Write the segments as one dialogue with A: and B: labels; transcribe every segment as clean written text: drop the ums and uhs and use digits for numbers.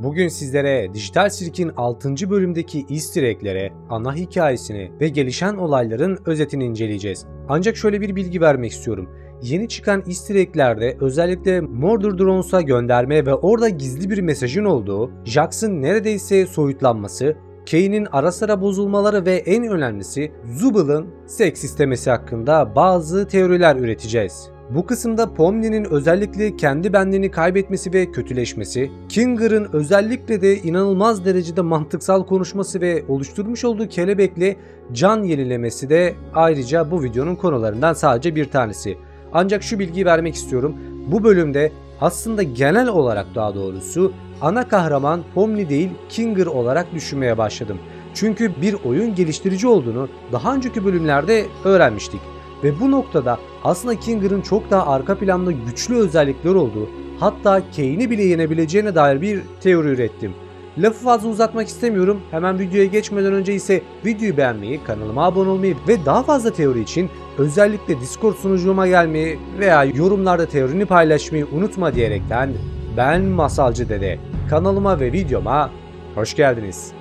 A: Bugün sizlere Dijital Sirk'in 6. bölümdeki easter egg'lere, ana hikayesini ve gelişen olayların özetini inceleyeceğiz. Ancak şöyle bir bilgi vermek istiyorum. Yeni çıkan easter egg'lerde özellikle Mordor Drones'a gönderme ve orada gizli bir mesajın olduğu, Jax'ın neredeyse soyutlanması, Kane'in ara sıra bozulmaları ve en önemlisi Zubal'ın seks istemesi hakkında bazı teoriler üreteceğiz. Bu kısımda Pomni'nin özellikle kendi benliğini kaybetmesi ve kötüleşmesi, Kinger'ın özellikle de inanılmaz derecede mantıksal konuşması ve oluşturmuş olduğu kelebekle can yenilemesi de ayrıca bu videonun konularından sadece bir tanesi. Ancak şu bilgiyi vermek istiyorum. Bu bölümde aslında genel olarak daha doğrusu ana kahraman Pomni değil Kinger olarak düşünmeye başladım. Çünkü bir oyun geliştirici olduğunu daha önceki bölümlerde öğrenmiştik. Ve bu noktada aslında Kinger'ın çok daha arka planda güçlü özellikler olduğu, hatta Kane'i bile yenebileceğine dair bir teori ürettim. Lafı fazla uzatmak istemiyorum. Hemen videoya geçmeden önce ise videoyu beğenmeyi, kanalıma abone olmayı ve daha fazla teori için özellikle Discord sunucuma gelmeyi veya yorumlarda teorini paylaşmayı unutma diyerekten ben Masalcı Dede. Kanalıma ve videoma hoş geldiniz.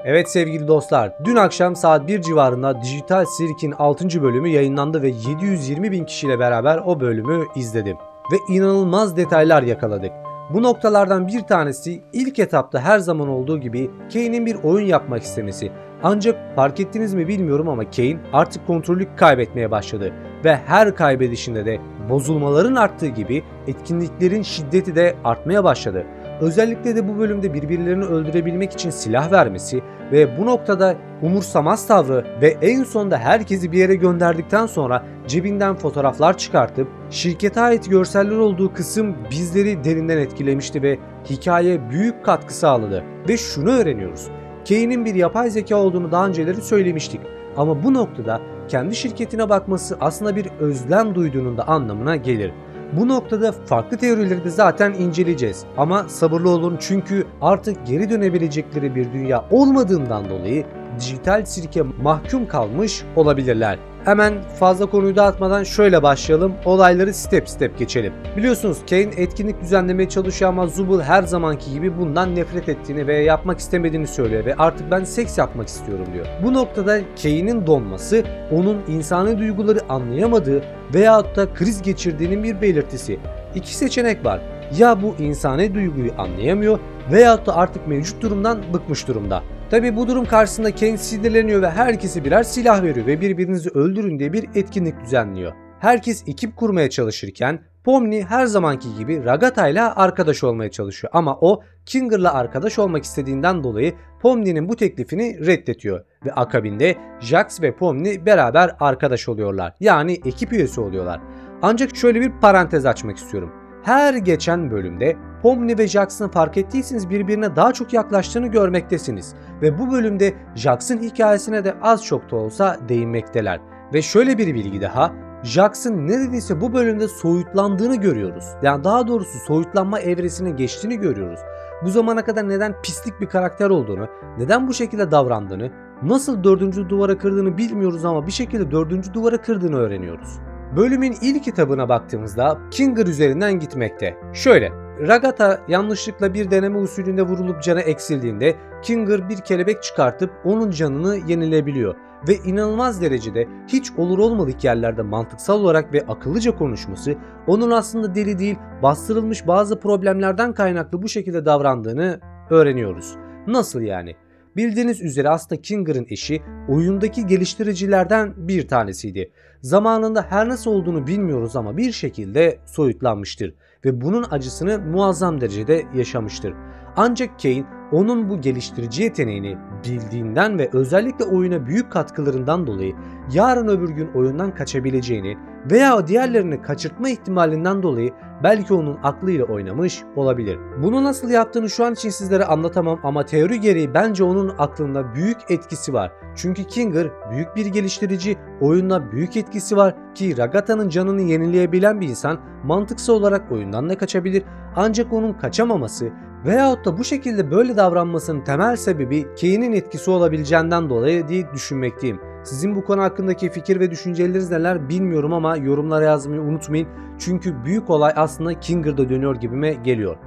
A: Evet sevgili dostlar, dün akşam saat 1 civarında Dijital Sirk'in 6. bölümü yayınlandı ve 720.000 kişiyle beraber o bölümü izledim. Ve inanılmaz detaylar yakaladık. Bu noktalardan bir tanesi ilk etapta her zaman olduğu gibi Kane'in bir oyun yapmak istemesi. Ancak fark ettiniz mi bilmiyorum ama Kane artık kontrolü kaybetmeye başladı. Ve her kaybedişinde de bozulmaların arttığı gibi etkinliklerin şiddeti de artmaya başladı. Özellikle de bu bölümde birbirlerini öldürebilmek için silah vermesi ve bu noktada umursamaz tavrı ve en sonunda herkesi bir yere gönderdikten sonra cebinden fotoğraflar çıkartıp şirkete ait görseller olduğu kısım bizleri derinden etkilemişti ve hikayeye büyük katkı sağladı. Ve şunu öğreniyoruz. Kane'in bir yapay zeka olduğunu daha önceleri söylemiştik. Ama bu noktada kendi şirketine bakması aslında bir özlem duyduğunun da anlamına gelir. Bu noktada farklı teorileri de zaten inceleyeceğiz. Ama sabırlı olun çünkü artık geri dönebilecekleri bir dünya olmadığından dolayı Dijital Sirk'e mahkum kalmış olabilirler. Hemen fazla konuyu dağıtmadan şöyle başlayalım. Olayları step step geçelim. Biliyorsunuz Kane etkinlik düzenlemeye çalışıyor ama Zubul her zamanki gibi bundan nefret ettiğini ve yapmak istemediğini söylüyor ve artık ben seks yapmak istiyorum diyor. Bu noktada Kane'in donması onun insani duyguları anlayamadığı veyahut da kriz geçirdiğinin bir belirtisi. İki seçenek var. Ya bu insani duyguyu anlayamıyor veyahut da artık mevcut durumdan bıkmış durumda. Tabi bu durum karşısında Kane sinirleniyor ve herkese birer silah veriyor ve birbirinizi öldürün diye bir etkinlik düzenliyor. Herkes ekip kurmaya çalışırken Pomni her zamanki gibi Ragata ile arkadaş olmaya çalışıyor ama o Kinger'la arkadaş olmak istediğinden dolayı Pomni'nin bu teklifini reddediyor ve akabinde Jax ve Pomni beraber arkadaş oluyorlar, yani ekip üyesi oluyorlar. Ancak şöyle bir parantez açmak istiyorum. Her geçen bölümde Pomni ve Jax'ın fark ettiyseniz birbirine daha çok yaklaştığını görmektesiniz. Ve bu bölümde Jax'ın hikayesine de az çok da olsa değinmekteler. Ve şöyle bir bilgi daha, Jax'ın neredeyse bu bölümde soyutlandığını görüyoruz. Yani daha doğrusu soyutlanma evresine geçtiğini görüyoruz. Bu zamana kadar neden pislik bir karakter olduğunu, neden bu şekilde davrandığını, nasıl 4. duvara kırdığını bilmiyoruz ama bir şekilde 4. duvara kırdığını öğreniyoruz. Bölümün ilk kitabına baktığımızda Kinger üzerinden gitmekte. Şöyle, Ragata yanlışlıkla bir deneme usulünde vurulup canı eksildiğinde Kinger bir kelebek çıkartıp onun canını yenilebiliyor. Ve inanılmaz derecede hiç olur olmadık yerlerde mantıksal olarak ve akıllıca konuşması onun aslında deli değil, bastırılmış bazı problemlerden kaynaklı bu şekilde davrandığını öğreniyoruz. Nasıl yani? Bildiğiniz üzere aslında Kinger'ın eşi oyundaki geliştiricilerden bir tanesiydi. Zamanında her nasıl olduğunu bilmiyoruz ama bir şekilde soyutlanmıştır ve bunun acısını muazzam derecede yaşamıştır. Ancak Kane onun bu geliştirici yeteneğini bildiğinden ve özellikle oyuna büyük katkılarından dolayı yarın öbür gün oyundan kaçabileceğini veya diğerlerini kaçırtma ihtimalinden dolayı belki onun aklıyla oynamış olabilir. Bunu nasıl yaptığını şu an için sizlere anlatamam ama teori gereği bence onun aklında büyük etkisi var. Çünkü Kinger büyük bir geliştirici, oyunda büyük etkisi var ki Ragata'nın canını yenileyebilen bir insan mantıksal olarak oyundan da kaçabilir. Ancak onun kaçamaması Veyahut da bu şekilde böyle davranmasının temel sebebi Kane'in etkisi olabileceğinden dolayı diye düşünmekteyim. Sizin bu konu hakkındaki fikir ve düşünceleriniz neler bilmiyorum ama yorumlara yazmayı unutmayın. Çünkü büyük olay aslında Kinger'da dönüyor gibime geliyor.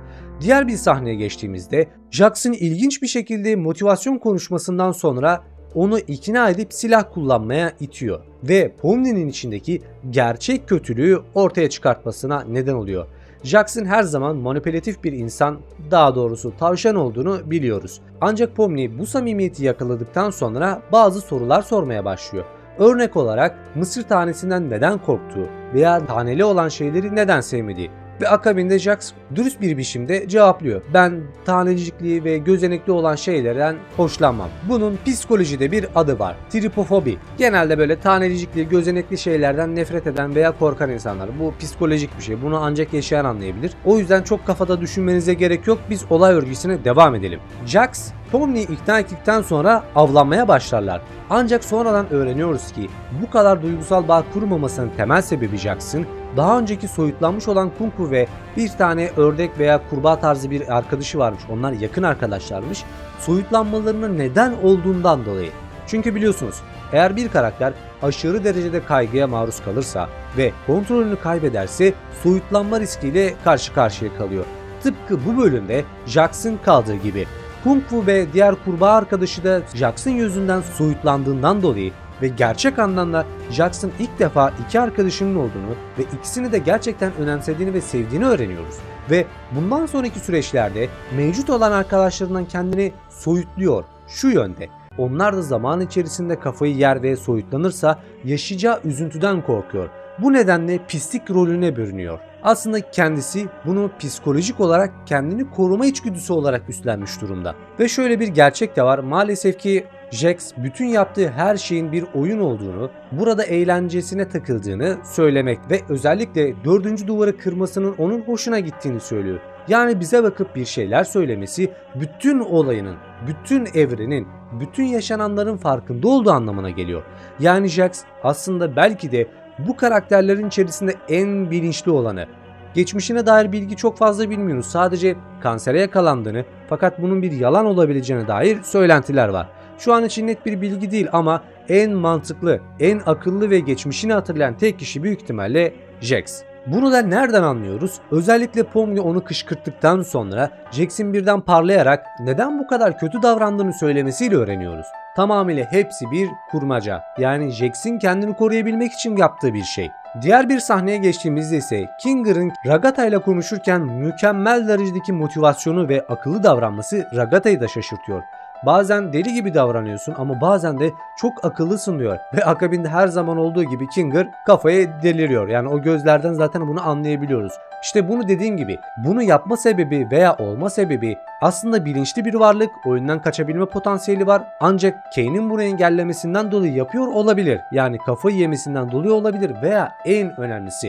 A: Diğer bir sahneye geçtiğimizde Jax'ın ilginç bir şekilde motivasyon konuşmasından sonra onu ikna edip silah kullanmaya itiyor ve Pomni'nin içindeki gerçek kötülüğü ortaya çıkartmasına neden oluyor. Jax'ın her zaman manipülatif bir insan, daha doğrusu tavşan olduğunu biliyoruz. Ancak Pomni bu samimiyeti yakaladıktan sonra bazı sorular sormaya başlıyor. Örnek olarak mısır tanesinden neden korktuğu veya taneli olan şeyleri neden sevmediği. Ve akabinde Jax dürüst bir biçimde cevaplıyor. Ben tanecikli ve gözenekli olan şeylerden hoşlanmam. Bunun psikolojide bir adı var. Tripofobi. Genelde böyle tanecikli, gözenekli şeylerden nefret eden veya korkan insanlar. Bu psikolojik bir şey. Bunu ancak yaşayan anlayabilir. O yüzden çok kafada düşünmenize gerek yok. Biz olay örgüsüne devam edelim. Jax Pomni'yi ikna ettikten sonra avlanmaya başlarlar. Ancak sonradan öğreniyoruz ki bu kadar duygusal bağ kurmamasının temel sebebi Jax'ın daha önceki soyutlanmış olan Kung Fu ve bir tane ördek veya kurbağa tarzı bir arkadaşı varmış. Onlar yakın arkadaşlarmış. Soyutlanmalarının neden olduğundan dolayı. Çünkü biliyorsunuz eğer bir karakter aşırı derecede kaygıya maruz kalırsa ve kontrolünü kaybederse soyutlanma riskiyle karşı karşıya kalıyor. Tıpkı bu bölümde Jax'ın kaldığı gibi. Kung Fu ve diğer kurbağa arkadaşı da Jax'ın yüzünden soyutlandığından dolayı ve gerçek anlamda Jax'ın ilk defa iki arkadaşının olduğunu ve ikisini de gerçekten önemsediğini ve sevdiğini öğreniyoruz. Ve bundan sonraki süreçlerde mevcut olan arkadaşlarından kendini soyutluyor şu yönde. Onlar da zaman içerisinde kafayı yer ve soyutlanırsa yaşayacağı üzüntüden korkuyor. Bu nedenle pislik rolüne bürünüyor. Aslında kendisi bunu psikolojik olarak kendini koruma içgüdüsü olarak üstlenmiş durumda. Ve şöyle bir gerçek de var. Maalesef ki Jax bütün yaptığı her şeyin bir oyun olduğunu, burada eğlencesine takıldığını söylemek ve özellikle dördüncü duvarı kırmasının onun hoşuna gittiğini söylüyor. Yani bize bakıp bir şeyler söylemesi bütün olayının, bütün evrenin, bütün yaşananların farkında olduğu anlamına geliyor. Yani Jax aslında belki de bu karakterlerin içerisinde en bilinçli olanı. Geçmişine dair bilgi çok fazla bilmiyoruz. Sadece kansere yakalandığını fakat bunun bir yalan olabileceğine dair söylentiler var. Şu an için net bir bilgi değil ama en mantıklı, en akıllı ve geçmişini hatırlayan tek kişi büyük ihtimalle Jax. Bunu da nereden anlıyoruz? Özellikle Pomni onu kışkırttıktan sonra Jax'in birden parlayarak neden bu kadar kötü davrandığını söylemesiyle öğreniyoruz. Tamamıyla hepsi bir kurmaca. Yani Jax'in kendini koruyabilmek için yaptığı bir şey. Diğer bir sahneye geçtiğimizde ise Kinger'ın Ragatha ile konuşurken mükemmel derecedeki motivasyonu ve akıllı davranması Ragatha'yı da şaşırtıyor. Bazen deli gibi davranıyorsun ama bazen de çok akıllısın diyor. Ve akabinde her zaman olduğu gibi Kinger kafayı deliriyor. Yani o gözlerden zaten bunu anlayabiliyoruz. İşte bunu dediğim gibi bunu yapma sebebi veya olma sebebi aslında bilinçli bir varlık, oyundan kaçabilme potansiyeli var. Ancak Kane'in bunu engellemesinden dolayı yapıyor olabilir. Yani kafayı yemesinden dolayı olabilir veya en önemlisi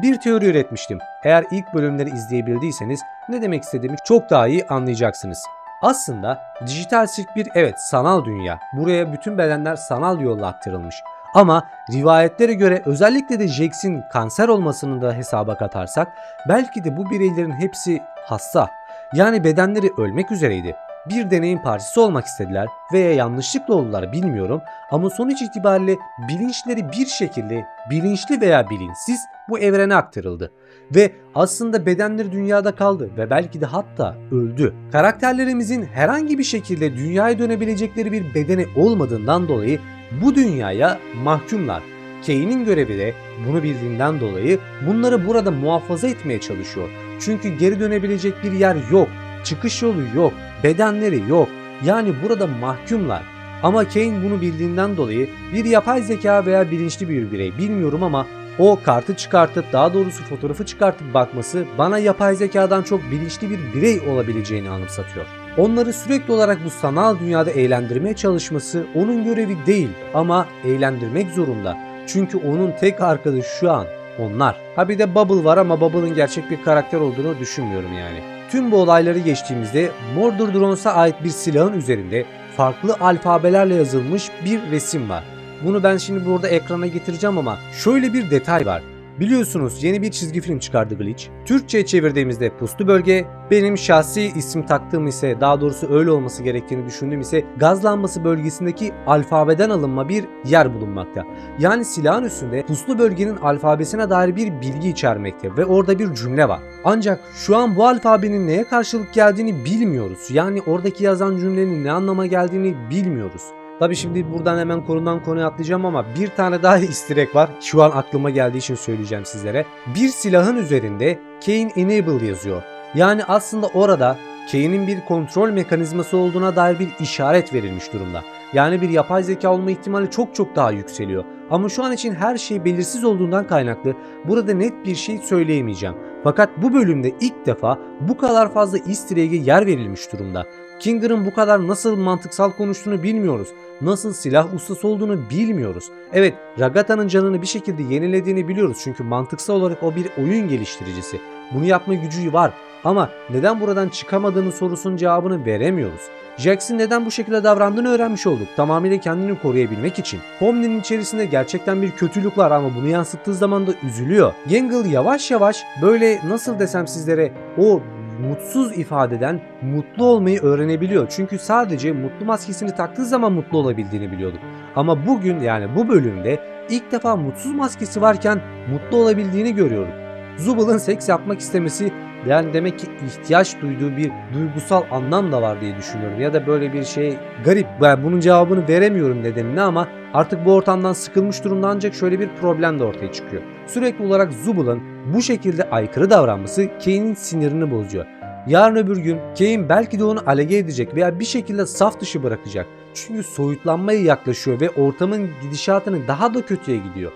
A: bir teori üretmiştim. Eğer ilk bölümleri izleyebildiyseniz ne demek istediğimi çok daha iyi anlayacaksınız. Aslında dijital sirk bir sanal dünya. Buraya bütün bedenler sanal yolla aktarılmış. Ama rivayetlere göre özellikle de Jax'in kanser olmasını da hesaba katarsak belki de bu bireylerin hepsi hasta. Yani bedenleri ölmek üzereydi. Bir deneyin parçası olmak istediler veya yanlışlıkla oldular bilmiyorum ama sonuç itibariyle bilinçleri bir şekilde bilinçli veya bilinçsiz bu evrene aktarıldı. Ve aslında bedenleri dünyada kaldı ve belki de hatta öldü. Karakterlerimizin herhangi bir şekilde dünyaya dönebilecekleri bir bedeni olmadığından dolayı bu dünyaya mahkumlar. Kane'in görevi de bunu bildiğinden dolayı bunları burada muhafaza etmeye çalışıyor. Çünkü geri dönebilecek bir yer yok, çıkış yolu yok, bedenleri yok. Yani burada mahkumlar. Ama Kane bunu bildiğinden dolayı bir yapay zeka veya bilinçli bir birey bilmiyorum ama o kartı çıkartıp daha doğrusu fotoğrafı çıkartıp bakması bana yapay zekadan çok bilinçli bir birey olabileceğini anımsatıyor. Onları sürekli olarak bu sanal dünyada eğlendirmeye çalışması onun görevi değil ama eğlendirmek zorunda. Çünkü onun tek arkadaşı şu an onlar. Ha bir de Bubble var ama Bubble'ın gerçek bir karakter olduğunu düşünmüyorum yani. Tüm bu olayları geçtiğimizde Mordor Drones'a ait bir silahın üzerinde farklı alfabelerle yazılmış bir resim var. Bunu ben şimdi burada ekrana getireceğim ama şöyle bir detay var. Biliyorsunuz yeni bir çizgi film çıkardı Glitch. Türkçe'ye çevirdiğimizde Puslu Bölge, benim şahsi isim taktığım ise, daha doğrusu öyle olması gerektiğini düşündüğüm ise gaz lambası bölgesindeki alfabeden alınma bir yer bulunmakta. Yani silahın üstünde Puslu Bölgenin alfabesine dair bir bilgi içermekte ve orada bir cümle var. Ancak şu an bu alfabenin neye karşılık geldiğini bilmiyoruz. Yani oradaki yazan cümlenin ne anlama geldiğini bilmiyoruz. Tabi şimdi buradan hemen konudan konuya atlayacağım ama bir tane daha easter egg var. Şu an aklıma geldiği için söyleyeceğim sizlere. Bir silahın üzerinde Kane Enable yazıyor. Yani aslında orada Kane'in bir kontrol mekanizması olduğuna dair bir işaret verilmiş durumda. Yani bir yapay zeka olma ihtimali çok daha yükseliyor. Ama şu an için her şey belirsiz olduğundan kaynaklı burada net bir şey söyleyemeyeceğim. Fakat bu bölümde ilk defa bu kadar fazla easter egg'e yer verilmiş durumda. Kinger'ın bu kadar nasıl mantıksal konuştuğunu bilmiyoruz. Nasıl silah ustası olduğunu bilmiyoruz. Evet, Ragata'nın canını bir şekilde yenilediğini biliyoruz çünkü mantıksal olarak o bir oyun geliştiricisi. Bunu yapma gücü var ama neden buradan çıkamadığını sorusunun cevabını veremiyoruz. Jax'in neden bu şekilde davrandığını öğrenmiş olduk. Tamamıyla kendini koruyabilmek için. Pomni'nin içerisinde gerçekten bir kötülük var ama bunu yansıttığı zaman da üzülüyor. Gangle yavaş yavaş böyle nasıl desem sizlere o mutsuz ifadeden mutlu olmayı öğrenebiliyor. Çünkü sadece mutlu maskesini taktığı zaman mutlu olabildiğini biliyorduk. Ama bugün yani bu bölümde ilk defa mutsuz maskesi varken mutlu olabildiğini görüyoruz. Zubal'ın seks yapmak istemesi yani demek ki ihtiyaç duyduğu bir duygusal anlam da var diye düşünüyorum. Ya da böyle bir şey garip. Ben bunun cevabını veremiyorum nedenini ama artık bu ortamdan sıkılmış durumda ancak şöyle bir problem de ortaya çıkıyor. Sürekli olarak Zubal'ın bu şekilde aykırı davranması Kane'in sinirini bozuyor. Yarın öbür gün Kane belki de onu alege edecek veya bir şekilde saf dışı bırakacak. Çünkü soyutlanmaya yaklaşıyor ve ortamın gidişatını daha da kötüye gidiyor.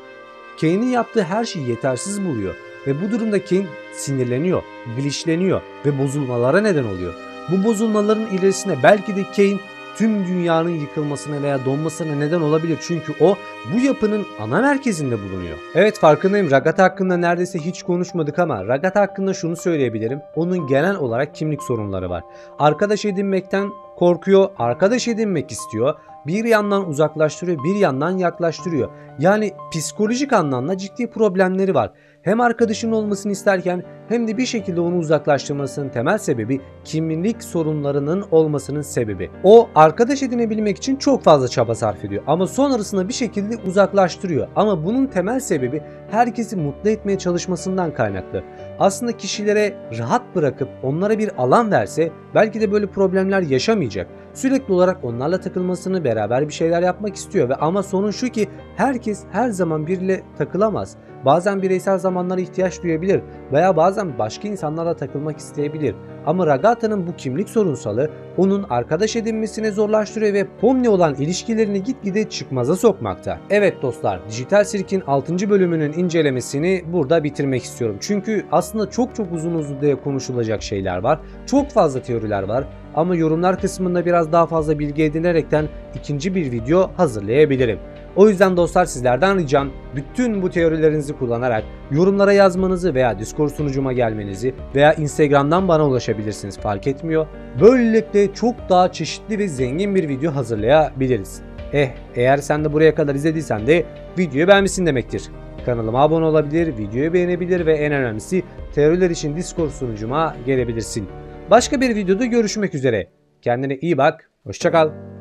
A: Kane'in yaptığı her şeyi yetersiz buluyor. Ve bu durumda Kane sinirleniyor, glitchleniyor ve bozulmalara neden oluyor. Bu bozulmaların ilerisine belki de Kane tüm dünyanın yıkılmasına veya donmasına neden olabilir. Çünkü o bu yapının ana merkezinde bulunuyor. Evet, farkındayım, Ragata hakkında neredeyse hiç konuşmadık ama Ragata hakkında şunu söyleyebilirim. Onun genel olarak kimlik sorunları var. Arkadaş edinmekten korkuyor, arkadaş edinmek istiyor. Bir yandan uzaklaştırıyor, bir yandan yaklaştırıyor. Yani psikolojik anlamda ciddi problemleri var. Hem arkadaşının olmasını isterken hem de bir şekilde onu uzaklaştırmasının temel sebebi kimlik sorunlarının olmasının sebebi. O arkadaş edinebilmek için çok fazla çaba sarf ediyor ama sonrasında bir şekilde uzaklaştırıyor. Ama bunun temel sebebi herkesi mutlu etmeye çalışmasından kaynaklı. Aslında kişilere rahat bırakıp onlara bir alan verse belki de böyle problemler yaşamayacak. Sürekli olarak onlarla takılmasını, beraber bir şeyler yapmak istiyor ve ama sorun şu ki herkes her zaman biriyle takılamaz. Bazen bireysel zamanlara ihtiyaç duyabilir veya bazen başka insanlarla takılmak isteyebilir. Ama Ragata'nın bu kimlik sorunsalı onun arkadaş edinmesini zorlaştırıyor ve Pomni olan ilişkilerini gitgide çıkmaza sokmakta. Evet dostlar, Dijital Sirk'in 6. bölümünün incelemesini burada bitirmek istiyorum. Çünkü aslında çok uzun diye konuşulacak şeyler var. Çok fazla teoriler var. Ama yorumlar kısmında biraz daha fazla bilgi edinerekten ikinci bir video hazırlayabilirim. O yüzden dostlar sizlerden ricam bütün bu teorilerinizi kullanarak yorumlara yazmanızı veya Discord sunucuma gelmenizi veya Instagram'dan bana ulaşabilirsiniz, fark etmiyor. Böylelikle çok daha çeşitli ve zengin bir video hazırlayabiliriz. Eğer sen de buraya kadar izlediysen de videoyu beğenmişsin demektir. Kanalıma abone olabilir, videoyu beğenebilir ve en önemlisi teoriler için Discord sunucuma gelebilirsin. Başka bir videoda görüşmek üzere. Kendine iyi bak, hoşça kal.